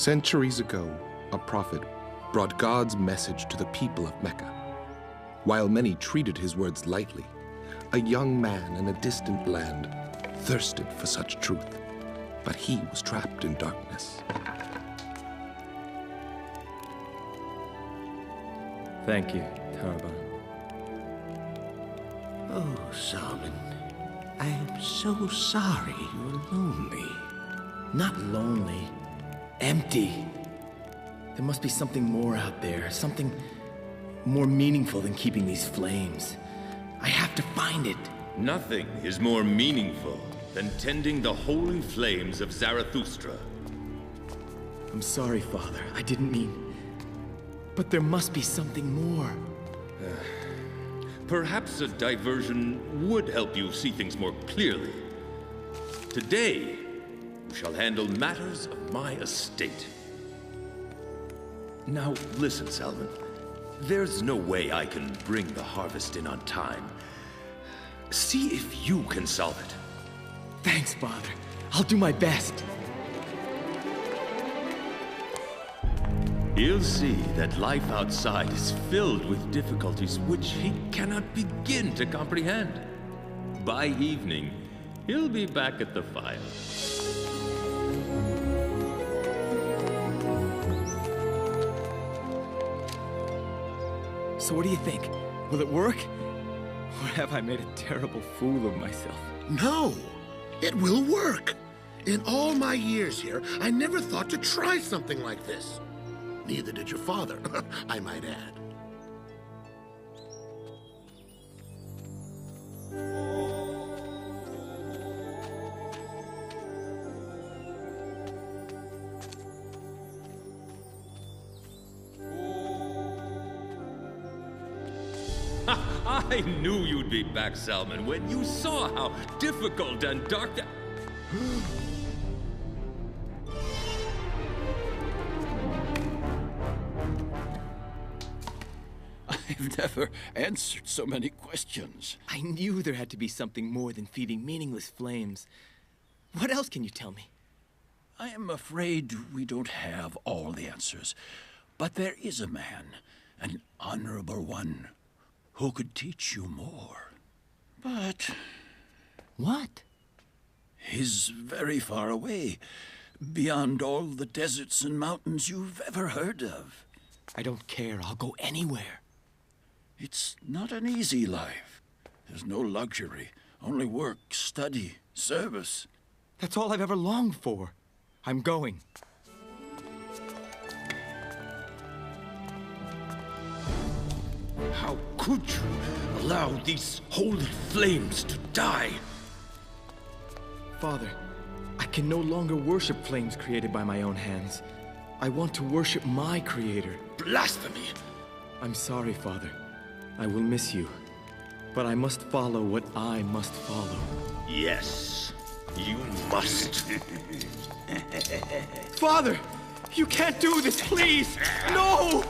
Centuries ago, a prophet brought God's message to the people of Mecca. While many treated his words lightly, a young man in a distant land thirsted for such truth, but he was trapped in darkness. Thank you, Sahabah. Oh, Salman, I am so sorry you're lonely. Not lonely. Empty. There must be something more out there, something more meaningful than keeping these flames. I have to find it. Nothing is more meaningful than tending the holy flames of Zarathustra. I'm sorry, Father. I didn't mean... But there must be something more. Perhaps a diversion would help you see things more clearly. Today, we shall handle matters of my estate. Now, listen, Salman. There's no way I can bring the harvest in on time. See if you can solve it. Thanks, Father. I'll do my best. He'll see that life outside is filled with difficulties which he cannot begin to comprehend. By evening, he'll be back at the fire. So what do you think? Will it work? Or have I made a terrible fool of myself? No, it will work. In all my years here, I never thought to try something like this. Neither did your father, I might add. I knew you'd be back, Salman, when you saw how difficult and dark that... I've never answered so many questions. I knew there had to be something more than feeding meaningless flames. What else can you tell me? I am afraid we don't have all the answers. But there is a man, an honorable one, who could teach you more. But... What? He's very far away, beyond all the deserts and mountains you've ever heard of. I don't care. I'll go anywhere. It's not an easy life. There's no luxury, only work, study, service. That's all I've ever longed for. I'm going. How could you allow these holy flames to die? Father, I can no longer worship flames created by my own hands. I want to worship my Creator. Blasphemy! I'm sorry, Father. I will miss you. But I must follow what I must follow. Yes, you must. Father! You can't do this, please! No!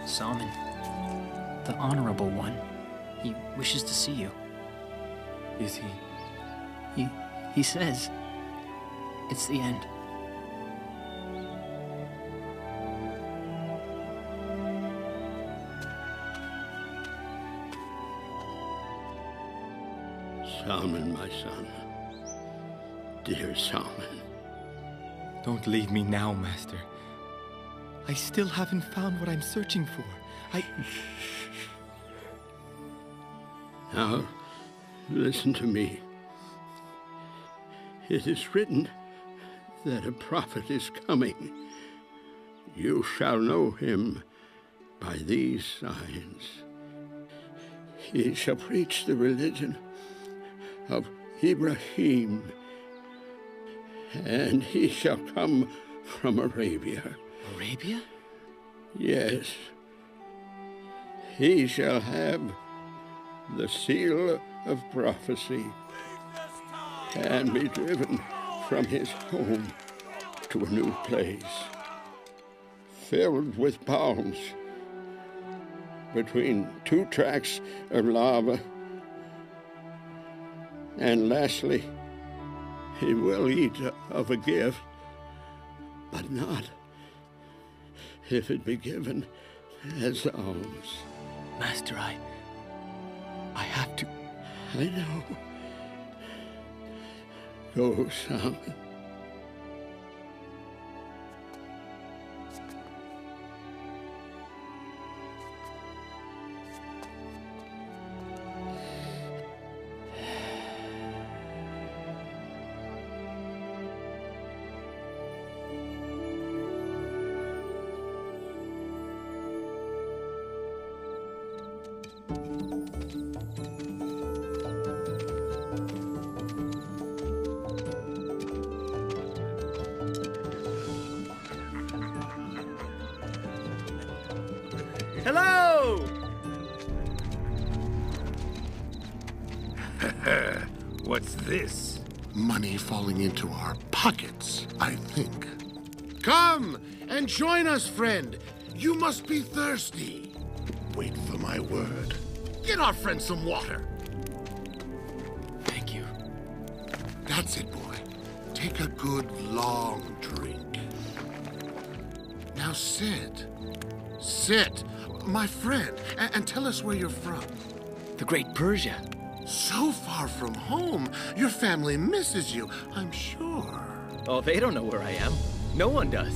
Salman, the Honorable One, he wishes to see you. Is he? He says it's the end. Salman, my son. Dear Salman. Don't leave me now, Master. I still haven't found what I'm searching for. Now, listen to me. It is written that a prophet is coming. You shall know him by these signs. He shall preach the religion of Ibrahim, and he shall come from Arabia. Arabia? Yes. He shall have the seal of prophecy and be driven from his home to a new place, filled with palms, between two tracts of lava. And lastly, he will eat of a gift, but not if it be given as alms. Master, I have to... I know. Go, Salman. Hello! What's this? Money falling into our pockets, I think. Come and join us, friend. You must be thirsty. Wait for my word. Get our friend some water. Thank you. That's it, boy. Take a good, long drink. Now sit. Sit, my friend, and tell us where you're from. The Great Persia. So far from home, your family misses you, I'm sure. Oh, they don't know where I am. No one does.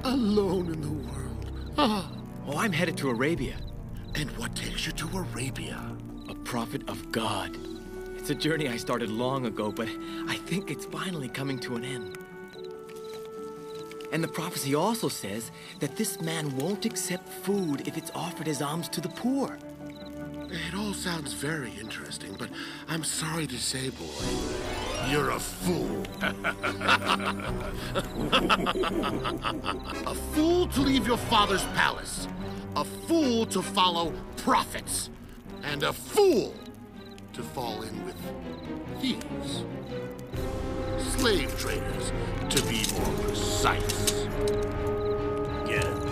Alone in the world. Ah. Oh, I'm headed to Arabia. And what takes you to Arabia? A prophet of God. It's a journey I started long ago, but I think it's finally coming to an end. And the prophecy also says that this man won't accept food if it's offered as alms to the poor. It all sounds very interesting, but I'm sorry to say, boy, you're a fool. A fool to leave your father's palace. A fool to follow prophets. And a fool to fall in with thieves. Slave traders, to be more precise. Get it.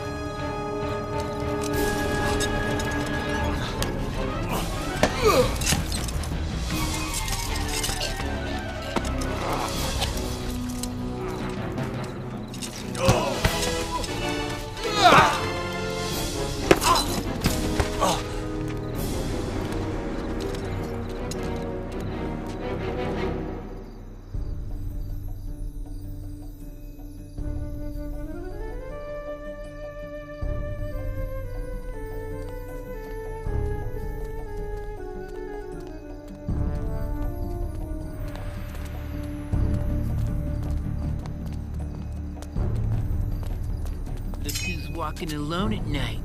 Look who's walking alone at night.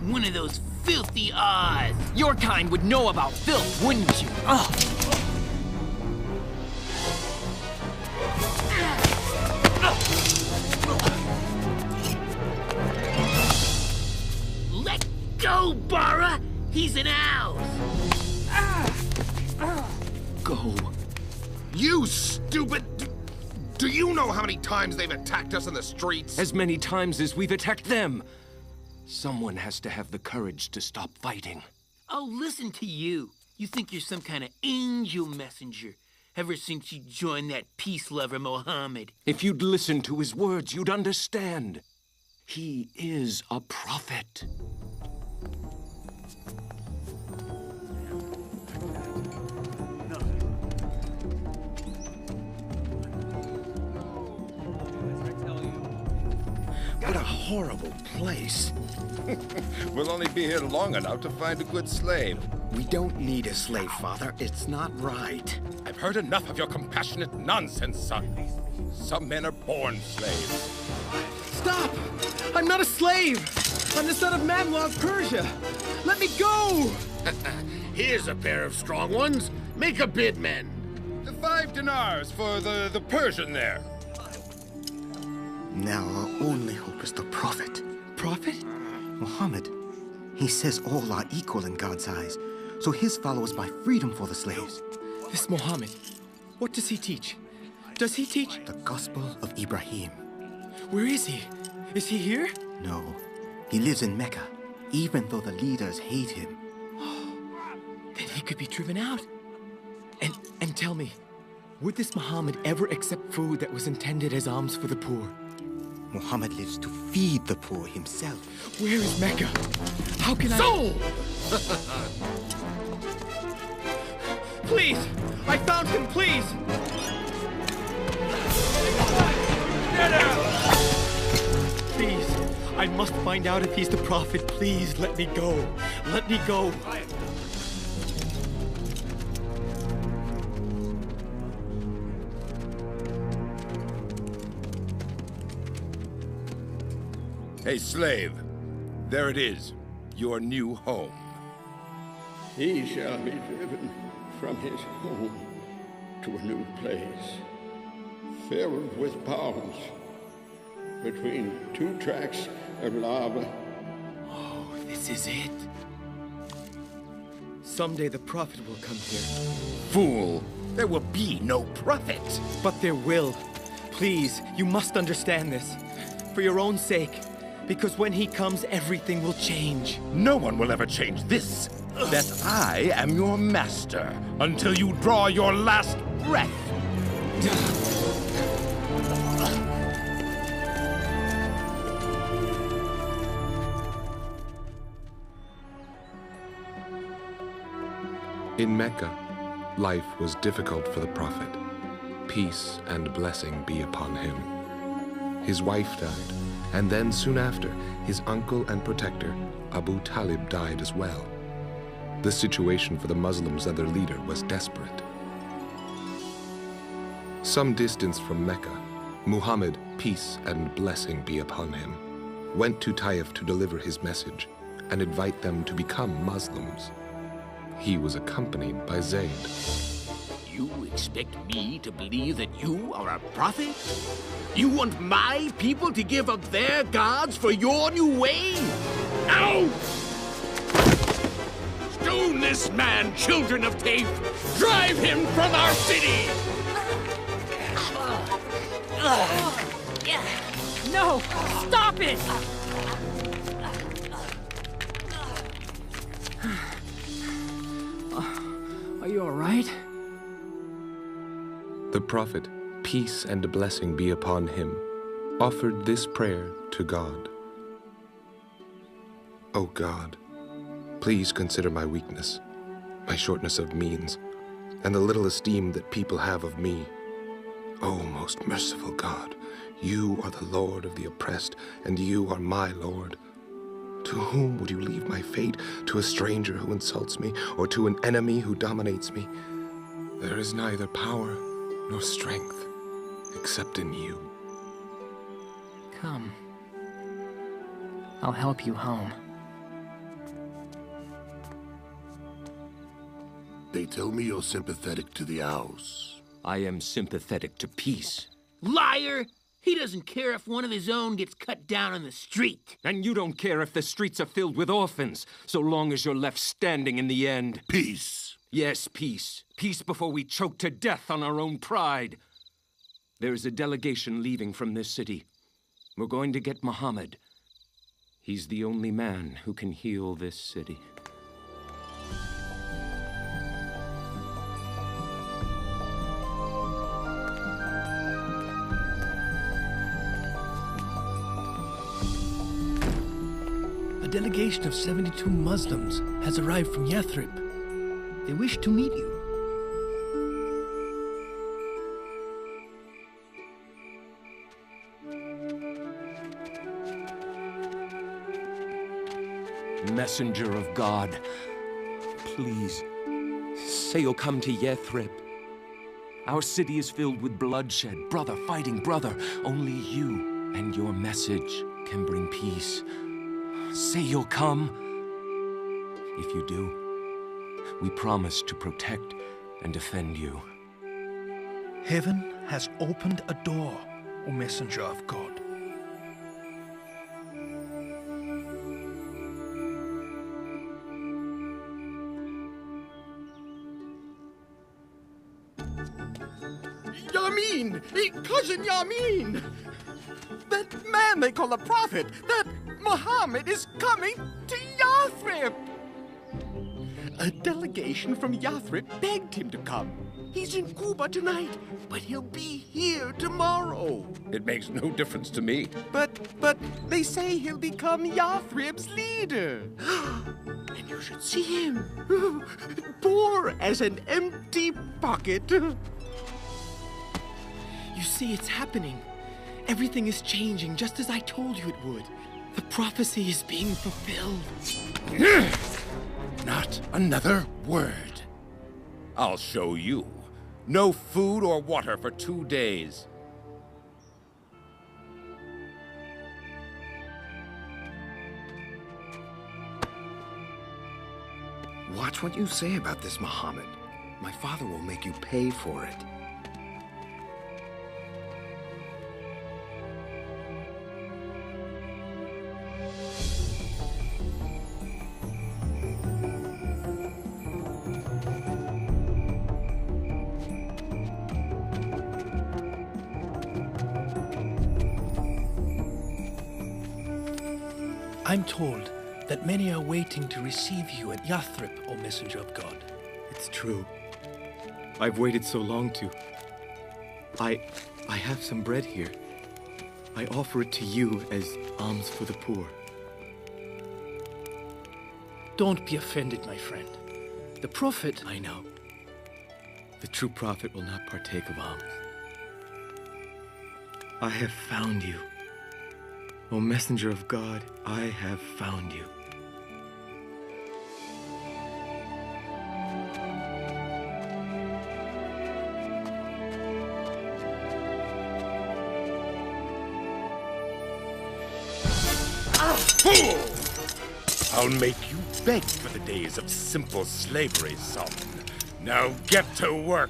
One of those filthy Oz. Your kind would know about filth, wouldn't you? Ugh. Let go, Bara! He's an owl! Go. You stupid... Do you know how many times they've attacked us in the streets? As many times as we've attacked them. Someone has to have the courage to stop fighting. Oh, listen to you. You think you're some kind of angel messenger. Ever since you joined that peace lover, Mohammed. If you'd listen to his words, you'd understand. He is a prophet. What a horrible place. We'll only be here long enough to find a good slave. We don't need a slave, Father. It's not right. I've heard enough of your compassionate nonsense, son. Some men are born slaves. Stop! I'm not a slave! I'm the son of Manuel of Persia! Let me go! Here's a pair of strong ones. Make a bid, men. 5 dinars for the Persian there. Now our only hope is the Prophet. Prophet? Muhammad. He says all are equal in God's eyes, so his followers buy freedom for the slaves. This Muhammad, what does he teach? Does he teach? The Gospel of Ibrahim. Where is he? Is he here? No, he lives in Mecca, even though the leaders hate him. Then he could be driven out. And tell me, would this Muhammad ever accept food that was intended as alms for the poor? Muhammad lives to feed the poor himself. Where is Mecca? How can Soul! Please! I found him, please! Please, I must find out if he's the Prophet. Please, let me go. Let me go. Hey, slave. There it is. Your new home. He shall be driven from his home to a new place, filled with palms, between 2 tracts of lava. Oh, this is it. Someday the Prophet will come here. Fool! There will be no prophet! But there will. Please, you must understand this. For your own sake. Because when he comes, everything will change. No one will ever change this. That I am your master until you draw your last breath. In Mecca, life was difficult for the Prophet. Peace and blessing be upon him. His wife died, and then soon after, his uncle and protector, Abu Talib, died as well. The situation for the Muslims and their leader was desperate. Some distance from Mecca, Muhammad, peace and blessing be upon him, went to Taif to deliver his message and invite them to become Muslims. He was accompanied by Zayd. You expect me to believe that you are a prophet? You want my people to give up their gods for your new way? Ow! Stone this man, children of Taif! Drive him from our city! No! Stop it! Are you all right? The Prophet, peace and blessing be upon him, offered this prayer to God. O God, please consider my weakness, my shortness of means, and the little esteem that people have of me. O most merciful God, you are the Lord of the oppressed, and you are my Lord. To whom would you leave my fate? To a stranger who insults me, or to an enemy who dominates me? There is neither power nor strength except in you. Come. I'll help you home. They tell me you're sympathetic to the Aus. I am sympathetic to peace. Liar! He doesn't care if one of his own gets cut down on the street. And you don't care if the streets are filled with orphans, so long as you're left standing in the end. Peace. Yes, peace. Peace before we choke to death on our own pride. There is a delegation leaving from this city. We're going to get Muhammad. He's the only man who can heal this city. A delegation of 72 Muslims has arrived from Yathrib. They wish to meet you. Messenger of God, please, say you'll come to Yathrib. Our city is filled with bloodshed, brother fighting brother. Only you and your message can bring peace. Say you'll come. If you do, we promise to protect and defend you. Heaven has opened a door, O messenger of God. Yamin! Cousin Yamin! That man they call a prophet, that Muhammad is coming to Yathrib! A delegation from Yathrib begged him to come. He's in Cuba tonight, but he'll be here tomorrow. It makes no difference to me. But they say he'll become Yathrib's leader. And you should see him. Poor as an empty pocket. You see, it's happening. Everything is changing just as I told you it would. The prophecy is being fulfilled. Not another word. I'll show you. No food or water for 2 days. Watch what you say about this, Muhammad. My father will make you pay for it. I'm told that many are waiting to receive you at Yathrib, O messenger of God. It's true. I've waited so long to. I have some bread here. I offer it to you as alms for the poor. Don't be offended, my friend. The prophet... I know. The true prophet will not partake of alms. I have found you. O messenger of God, I have found you. Fool! I'll make you beg for the days of simple slavery, Salman. Now get to work!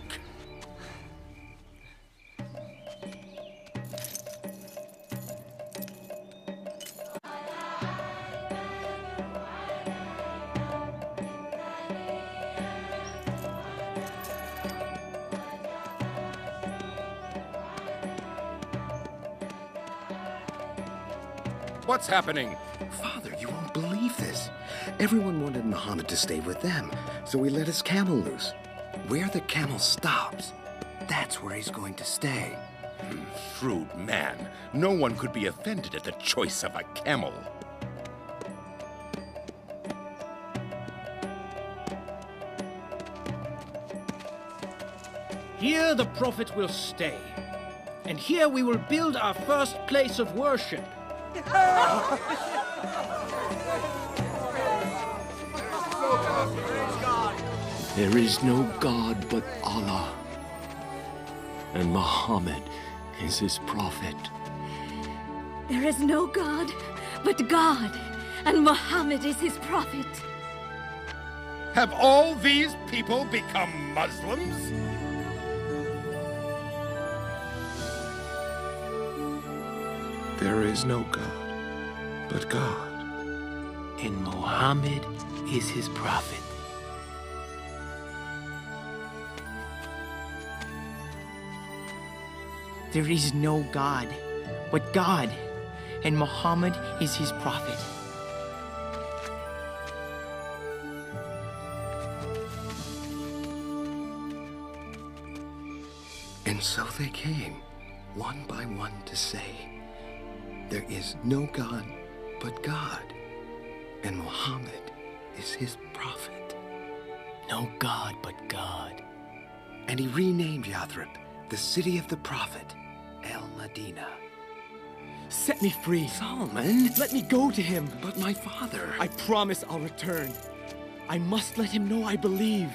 What's happening? Father, you won't believe this. Everyone wanted Muhammad to stay with them, so we let his camel loose. Where the camel stops, that's where he's going to stay. Shrewd man. No one could be offended at the choice of a camel. Here the prophet will stay, and here we will build our first place of worship. There is no God but Allah, and Muhammad is his prophet. There is no God but God, and Muhammad is his prophet. Have all these people become Muslims? There is no God but God. And Muhammad is his prophet. There is no God but God, and Muhammad is his prophet. And so they came, one by one, to say, there is no God but God, and Muhammad is his prophet. No God but God. And he renamed Yathrib, the city of the prophet, El Medina. Set me free. Salman? Let me go to him. But my father... I promise I'll return. I must let him know I believe.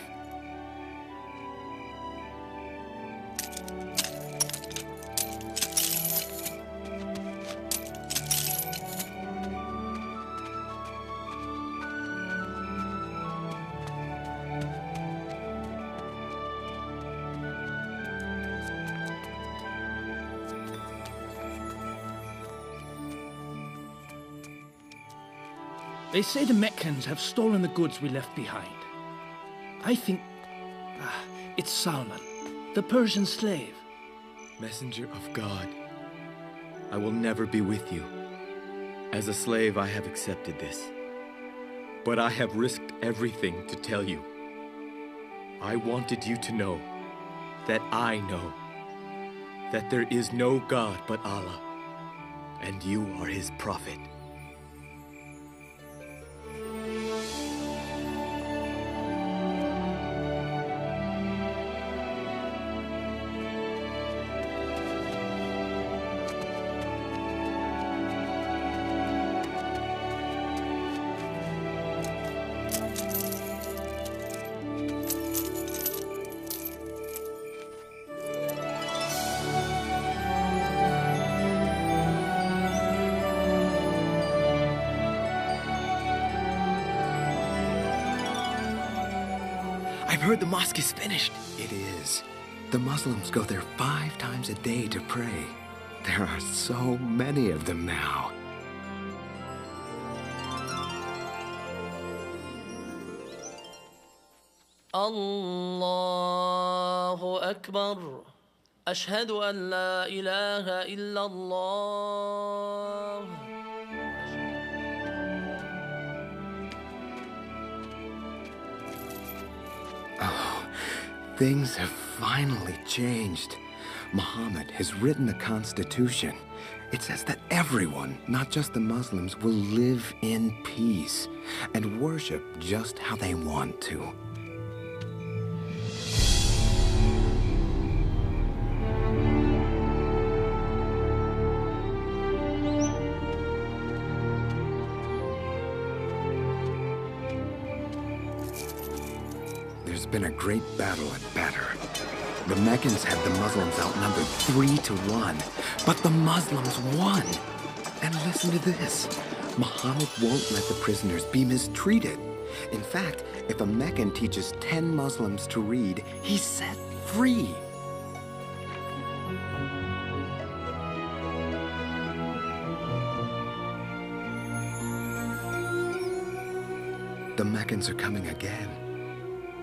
They say the Meccans have stolen the goods we left behind. I think... it's Salman, the Persian slave. Messenger of God, I will never be with you. As a slave, I have accepted this. But I have risked everything to tell you. I wanted you to know that I know that there is no God but Allah, and you are his prophet. I've heard the mosque is finished. It is. The Muslims go there 5 times a day to pray. There are so many of them now. Allahu Akbar. Ashhadu an la ilaha illallah. Oh, things have finally changed. Muhammad has written a constitution. It says that everyone, not just the Muslims, will live in peace and worship just how they want to. There's been a great battle at Badr. The Meccans had the Muslims outnumbered 3-1, but the Muslims won. And listen to this. Muhammad won't let the prisoners be mistreated. In fact, if a Meccan teaches 10 Muslims to read, he's set free. The Meccans are coming again.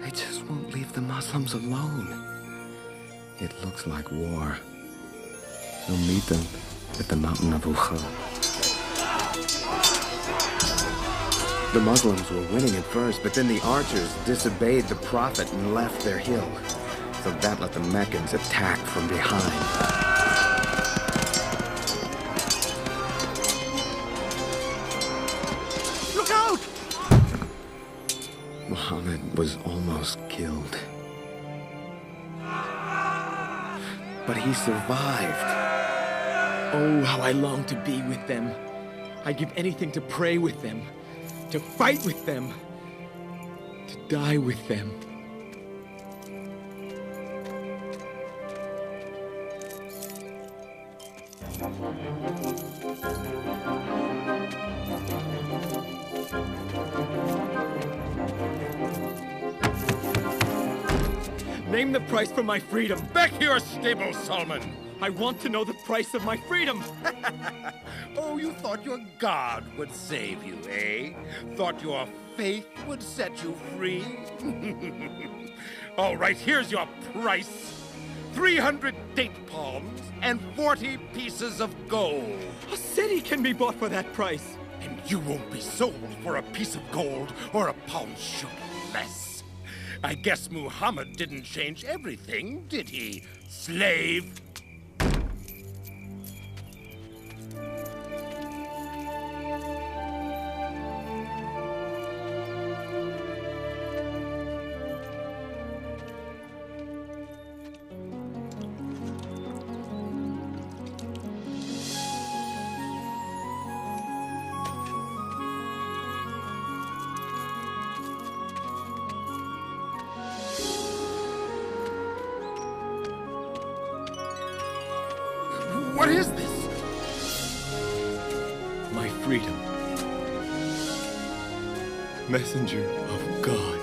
They just won't leave the Muslims alone. It looks like war. We'll meet them at the mountain of Uhud. The Muslims were winning at first, but then the archers disobeyed the Prophet and left their hill. So that let the Meccans attack from behind. Look out! Muhammad was almost killed. But he survived. Oh, how I long to be with them. I'd give anything to pray with them, to fight with them, to die with them. Name the price for my freedom. Back your stable, Salman. I want to know the price of my freedom. Oh, you thought your God would save you, eh? Thought your faith would set you free? All right, here's your price. 300 date palms and 40 pieces of gold. A city can be bought for that price. And you won't be sold for a piece of gold or a pound sugar less. I guess Muhammad didn't change everything, did he, slave? What is this? My freedom. Messenger of God.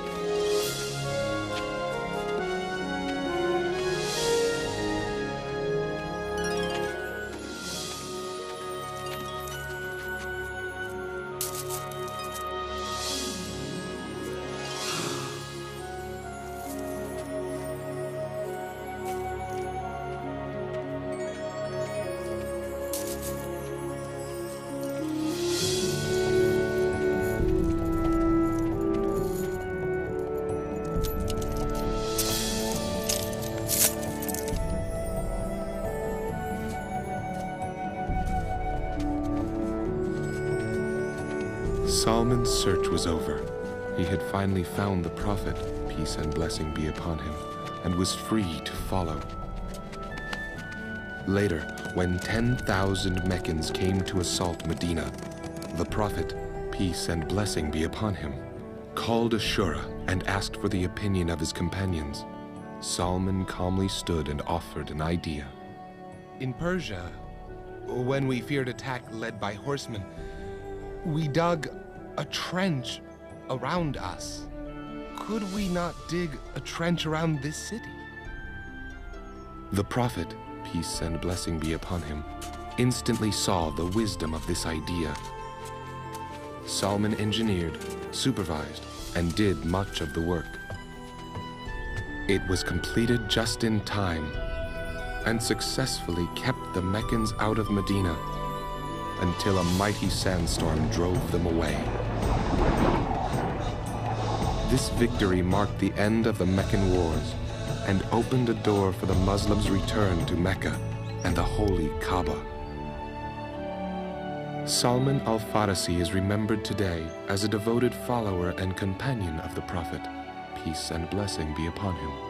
Salman's search was over. He had finally found the Prophet, peace and blessing be upon him, and was free to follow. Later, when 10,000 Meccans came to assault Medina, the Prophet, peace and blessing be upon him, called a shura and asked for the opinion of his companions. Salman calmly stood and offered an idea. In Persia, when we feared attack led by horsemen, we dug a trench around us. Could we not dig a trench around this city? The Prophet, peace and blessing be upon him, instantly saw the wisdom of this idea. Salman engineered, supervised, and did much of the work. It was completed just in time and successfully kept the Meccans out of Medina until a mighty sandstorm drove them away. This victory marked the end of the Meccan Wars and opened a door for the Muslims' return to Mecca and the holy Kaaba. Salman al-Farsi is remembered today as a devoted follower and companion of the Prophet, peace and blessing be upon him.